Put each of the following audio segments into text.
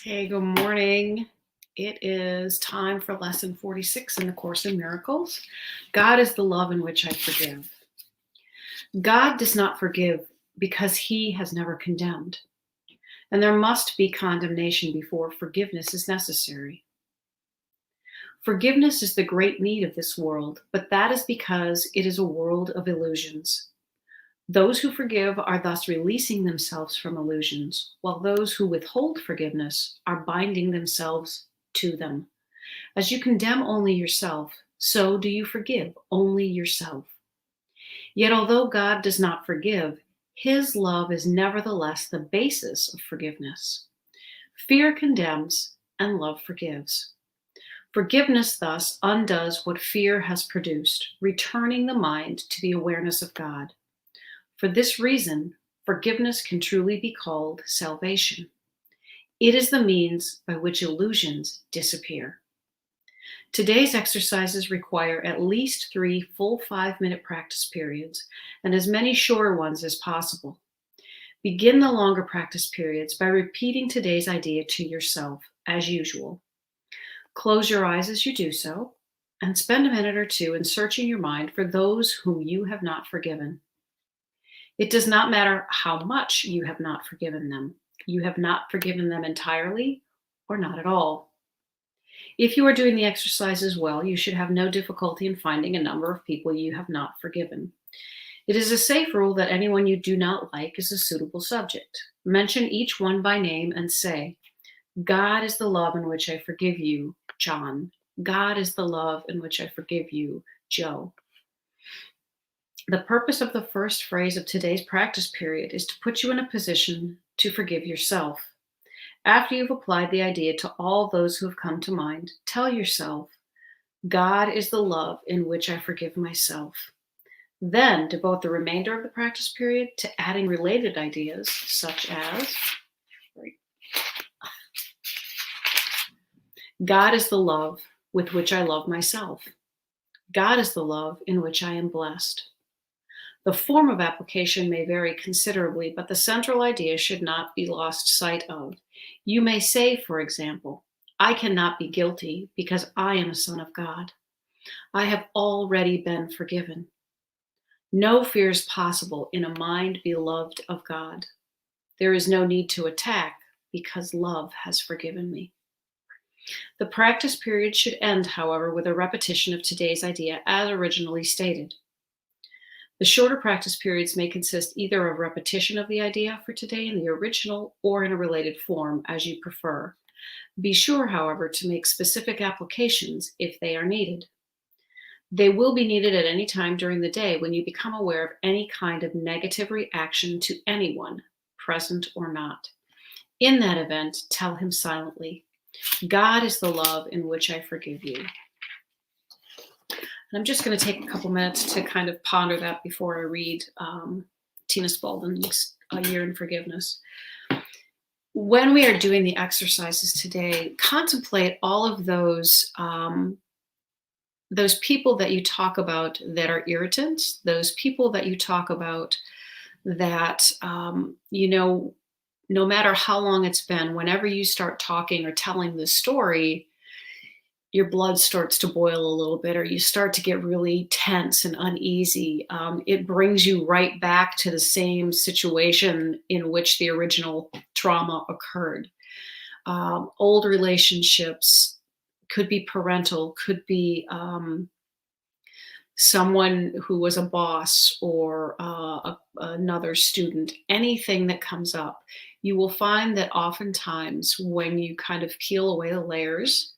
Hey, good morning. It is time for lesson 46 in the Course in Miracles. God is the love in which I forgive. God does not forgive because he has never condemned, and there must be condemnation before forgiveness is necessary. Forgiveness is the great need of this world, but that is because it is a world of illusions. Those who forgive are thus releasing themselves from illusions, while those who withhold forgiveness are binding themselves to them. As you condemn only yourself, so do you forgive only yourself. Yet, although God does not forgive, his love is nevertheless the basis of forgiveness. Fear condemns, and love forgives. Forgiveness thus undoes what fear has produced, returning the mind to the awareness of God. For this reason, forgiveness can truly be called salvation. It is the means by which illusions disappear. Today's exercises require at least 3 full 5-minute practice periods and as many shorter ones as possible. Begin the longer practice periods by repeating today's idea to yourself, as usual. Close your eyes as you do so, and spend a minute or two in searching your mind for those whom you have not forgiven. It does not matter how much you have not forgiven them. You have not forgiven them entirely or not at all. If you are doing the exercises well, you should have no difficulty in finding a number of people you have not forgiven. It is a safe rule that anyone you do not like is a suitable subject. Mention each one by name and say, God is the love in which I forgive you, John. God is the love in which I forgive you, Joe. The purpose of the first phrase of today's practice period is to put you in a position to forgive yourself. After you've applied the idea to all those who have come to mind, tell yourself, God is the love in which I forgive myself. Then devote the remainder of the practice period to adding related ideas such as, God is the love with which I love myself. God is the love in which I am blessed. The form of application may vary considerably, but the central idea should not be lost sight of. You may say, for example, I cannot be guilty because I am a son of God. I have already been forgiven. No fear is possible in a mind beloved of God. There is no need to attack because love has forgiven me. The practice period should end, however, with a repetition of today's idea as originally stated. The shorter practice periods may consist either of repetition of the idea for today in the original or in a related form, as you prefer. Be sure, however, to make specific applications if they are needed. They will be needed at any time during the day when you become aware of any kind of negative reaction to anyone, present or not. In that event, tell him silently, God is the love in which I forgive you. And I'm just going to take a couple minutes to kind of ponder that before I read Tina Spaulding's A Year in Forgiveness. When we are doing the exercises today, contemplate all of those people that you talk about that are irritants, those people that you talk about that, no matter how long it's been, whenever you start talking or telling the story, your blood starts to boil a little bit, or you start to get really tense and uneasy. It brings you right back to the same situation in which the original trauma occurred. Old relationships could be parental, could be someone who was a boss or another student, anything that comes up. You will find that oftentimes when you kind of peel away the layers,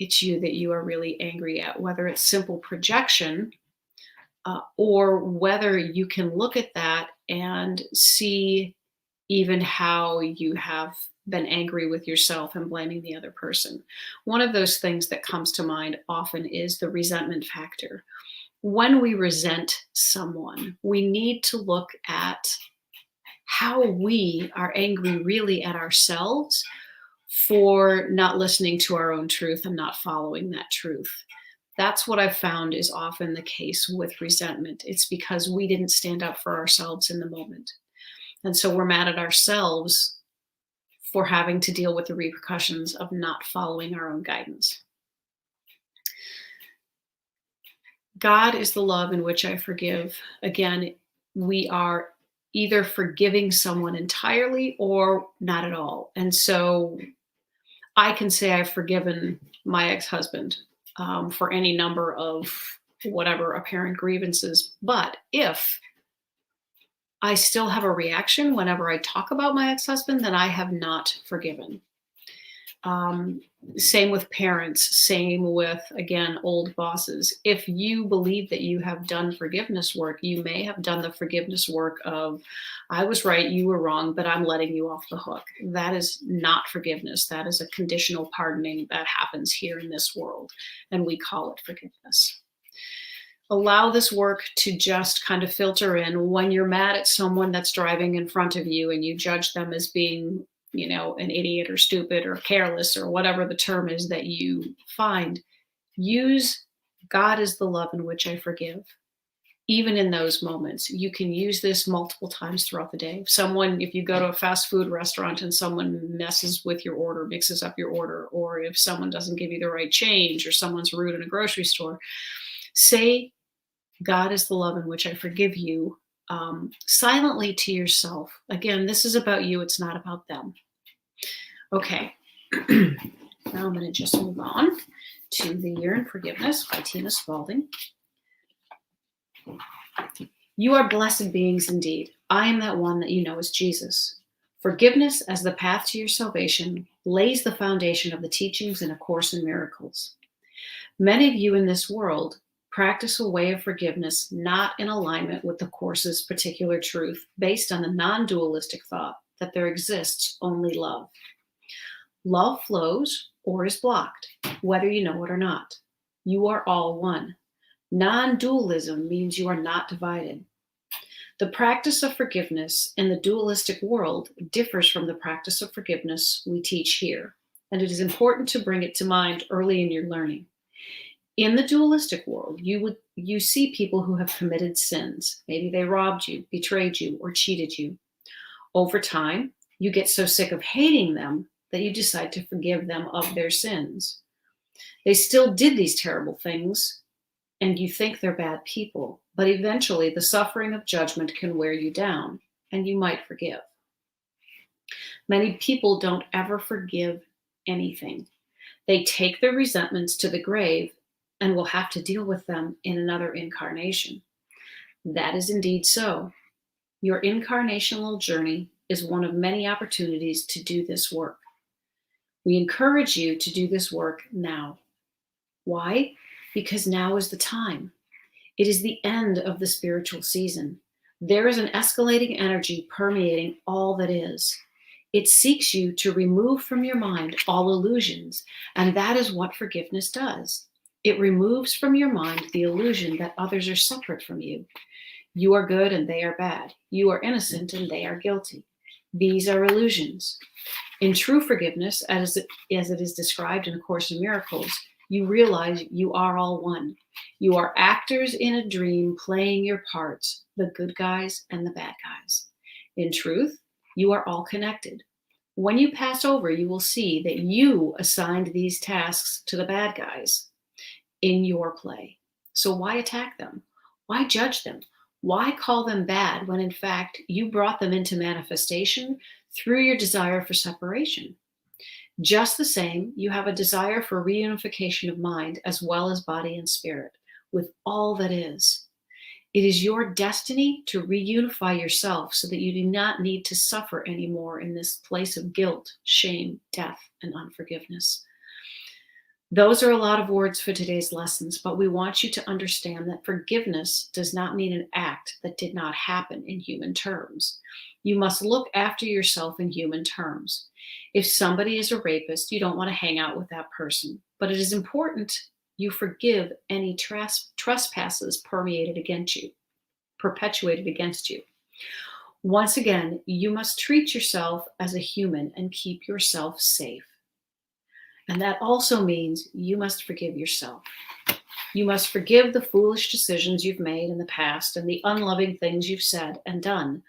it's you that you are really angry at, whether it's simple projection or whether you can look at that and see even how you have been angry with yourself and blaming the other person. One of those things that comes to mind often is the resentment factor. When we resent someone, we need to look at how we are angry really at ourselves for not listening to our own truth and not following that truth. That's what I've found is often the case with resentment. It's because we didn't stand up for ourselves in the moment. And so we're mad at ourselves for having to deal with the repercussions of not following our own guidance. God is the love in which I forgive. Again, we are either forgiving someone entirely or not at all. And so I can say I've forgiven my ex-husband for any number of whatever apparent grievances. But if I still have a reaction whenever I talk about my ex-husband, then I have not forgiven. Same with parents, same with, again, old bosses. If you believe that you have done forgiveness work, you may have done the forgiveness work of, I was right, you were wrong, but I'm letting you off the hook. That is not forgiveness. That is a conditional pardoning that happens here in this world, and we call it forgiveness. Allow this work to just kind of filter in when you're mad at someone that's driving in front of you and you judge them as being an idiot or stupid or careless or whatever the term is that you find. Use God is the love in which I forgive. Even in those moments, you can use this multiple times throughout the day. If you go to a fast food restaurant and someone messes with your order, mixes up your order, or if someone doesn't give you the right change or someone's rude in a grocery store, say, God is the love in which I forgive you, silently to yourself. Again, this is about you. It's not about them. Okay. Now I'm going to just move on to The Year in Forgiveness by Tina Spalding. You are blessed beings indeed. I am that one that you know as Jesus. Forgiveness as the path to your salvation lays the foundation of the teachings in A Course in Miracles. Many of you in this world practice a way of forgiveness not in alignment with the Course's particular truth, based on the non-dualistic thought that there exists only love. Love flows or is blocked, whether you know it or not. You are all one. Non-dualism means you are not divided. The practice of forgiveness in the dualistic world differs from the practice of forgiveness we teach here, and it is important to bring it to mind early in your learning. In the dualistic world, you see people who have committed sins. Maybe they robbed you, betrayed you, or cheated you. Over time, you get so sick of hating them that you decide to forgive them of their sins. They still did these terrible things, and you think they're bad people, but eventually the suffering of judgment can wear you down, and you might forgive. Many people don't ever forgive anything. They take their resentments to the grave and will have to deal with them in another incarnation. That is indeed so. Your incarnational journey is one of many opportunities to do this work. We encourage you to do this work now. Why? Because now is the time. It is the end of the spiritual season. There is an escalating energy permeating all that is. It seeks you to remove from your mind all illusions, and that is what forgiveness does. It removes from your mind the illusion that others are separate from you. You are good and they are bad. You are innocent and they are guilty. These are illusions. In true forgiveness, as it is described in A Course in Miracles, you realize you are all one. You are actors in a dream playing your parts, the good guys and the bad guys. In truth, you are all connected. When you pass over, you will see that you assigned these tasks to the bad guys in your play. So why attack them? Why judge them? Why call them bad when in fact you brought them into manifestation through your desire for separation? Just the same, you have a desire for reunification of mind as well as body and spirit with all that is. It is your destiny to reunify yourself so that you do not need to suffer anymore in this place of guilt, shame, death, and unforgiveness. Those are a lot of words for today's lessons, but we want you to understand that forgiveness does not mean an act that did not happen in human terms. You must look after yourself in human terms. If somebody is a rapist, you don't want to hang out with that person, but it is important you forgive any trespasses perpetuated against you. Once again, you must treat yourself as a human and keep yourself safe. And that also means you must forgive yourself. You must forgive the foolish decisions you've made in the past and the unloving things you've said and done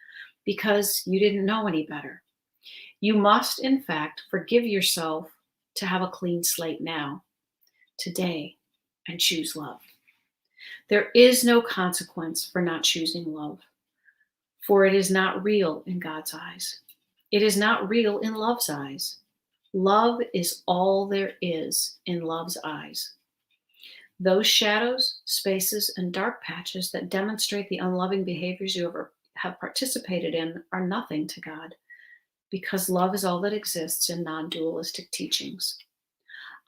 because you didn't know any better. You must, in fact, forgive yourself to have a clean slate now, today, and choose love. There is no consequence for not choosing love, for it is not real in God's eyes. It is not real in love's eyes. Love is all there is in love's eyes. Those shadows, spaces, and dark patches that demonstrate the unloving behaviors you ever have participated in are nothing to God, because love is all that exists in non-dualistic teachings.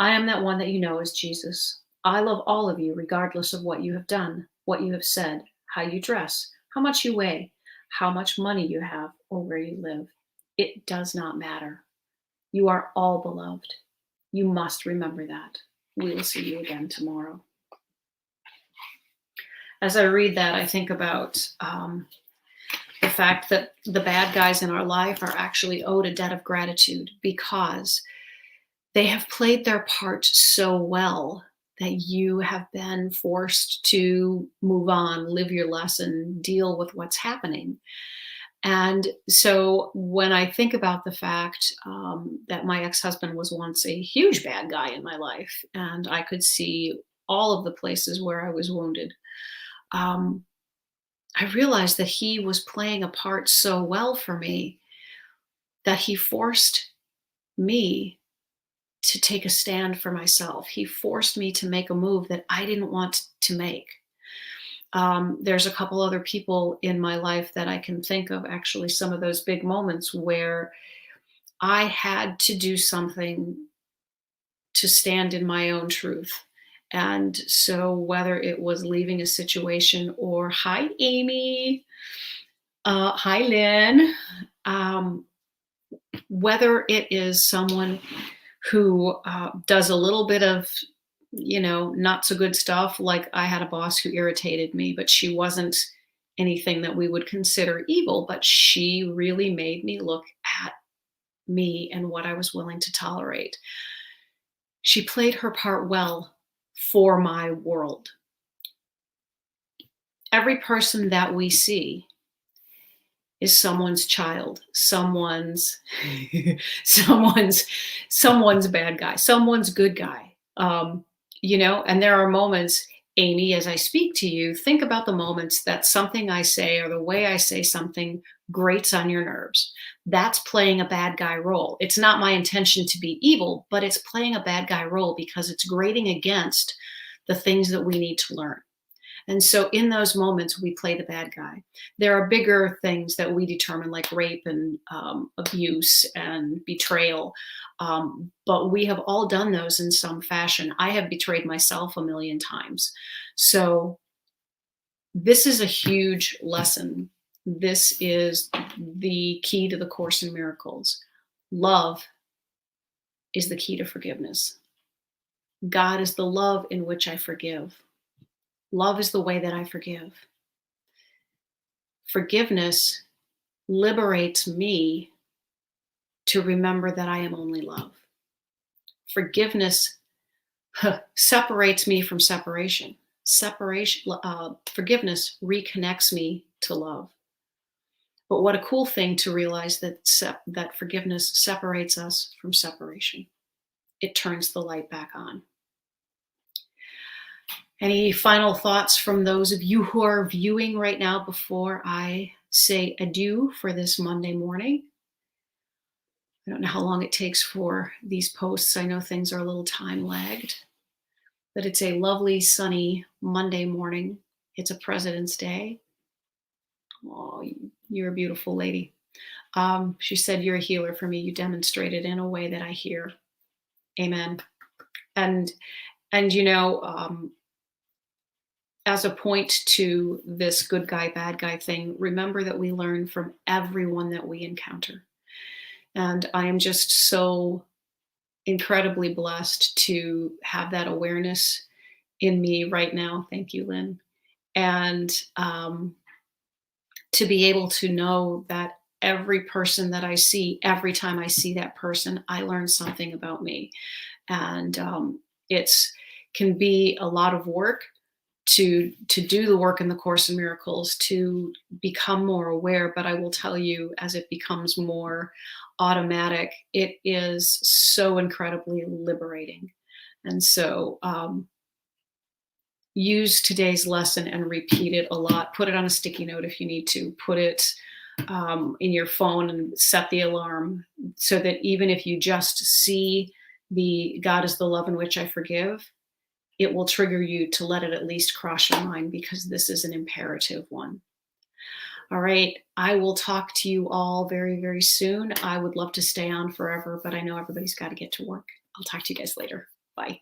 I am that one that you know as Jesus. I love all of you, regardless of what you have done, what you have said, how you dress, how much you weigh, how much money you have, or where you live. It does not matter. You are all beloved. You must remember that. We will see you again tomorrow. As I read that, I think about the fact that the bad guys in our life are actually owed a debt of gratitude because they have played their part so well that you have been forced to move on, live your lesson, deal with what's happening. And so when I think about the fact that my ex-husband was once a huge bad guy in my life, and I could see all of the places where I was wounded, I realized that he was playing a part so well for me that he forced me to take a stand for myself. He forced me to make a move that I didn't want to make. There's a couple other people in my life that I can think of, actually, some of those big moments where I had to do something to stand in my own truth. And so whether it was leaving a situation or, hi, Amy, hi, Lynn, whether it is someone who does a little bit of, not so good stuff. Like I had a boss who irritated me, but she wasn't anything that we would consider evil, but she really made me look at me and what I was willing to tolerate. She played her part well for my world. Every person that we see is someone's child, someone's someone's bad guy, someone's good guy. And there are moments, Amy, as I speak to you, think about the moments that something I say or the way I say something grates on your nerves. That's playing a bad guy role. It's not my intention to be evil, but it's playing a bad guy role because it's grating against the things that we need to learn. And so in those moments, we play the bad guy. There are bigger things that we determine, like rape and abuse and betrayal. But we have all done those in some fashion. I have betrayed myself a million times. So this is a huge lesson. This is the key to the Course in Miracles. Love is the key to forgiveness. God is the love in which I forgive. Love is the way that I forgive. Forgiveness liberates me to remember that I am only love. Forgiveness separates me from separation. Forgiveness reconnects me to love. But what a cool thing to realize that forgiveness separates us from separation. It turns the light back on. Any final thoughts from those of you who are viewing right now before I say adieu for this Monday morning? I don't know how long it takes for these posts. I know things are a little time lagged, but it's a lovely sunny Monday morning. It's a President's Day. Oh, you're a beautiful lady. She said, you're a healer for me. You demonstrated in a way that I hear. Amen. And as a point to this good guy, bad guy thing, remember that we learn from everyone that we encounter. And I am just so incredibly blessed to have that awareness in me right now. Thank you, Lynn. And to be able to know that every person that I see, every time I see that person, I learn something about me. And it's can be a lot of work to do the work in the Course in Miracles, to become more aware. But I will tell you, as it becomes more automatic, it is so incredibly liberating. And so use today's lesson and repeat it a lot. Put it on a sticky note if you need to. Put it in your phone and set the alarm so that even if you just see the God is the love in which I forgive, it will trigger you to let it at least cross your mind, because this is an imperative one. All right. I will talk to you all very, very soon. I would love to stay on forever, but I know everybody's got to get to work. I'll talk to you guys later. Bye.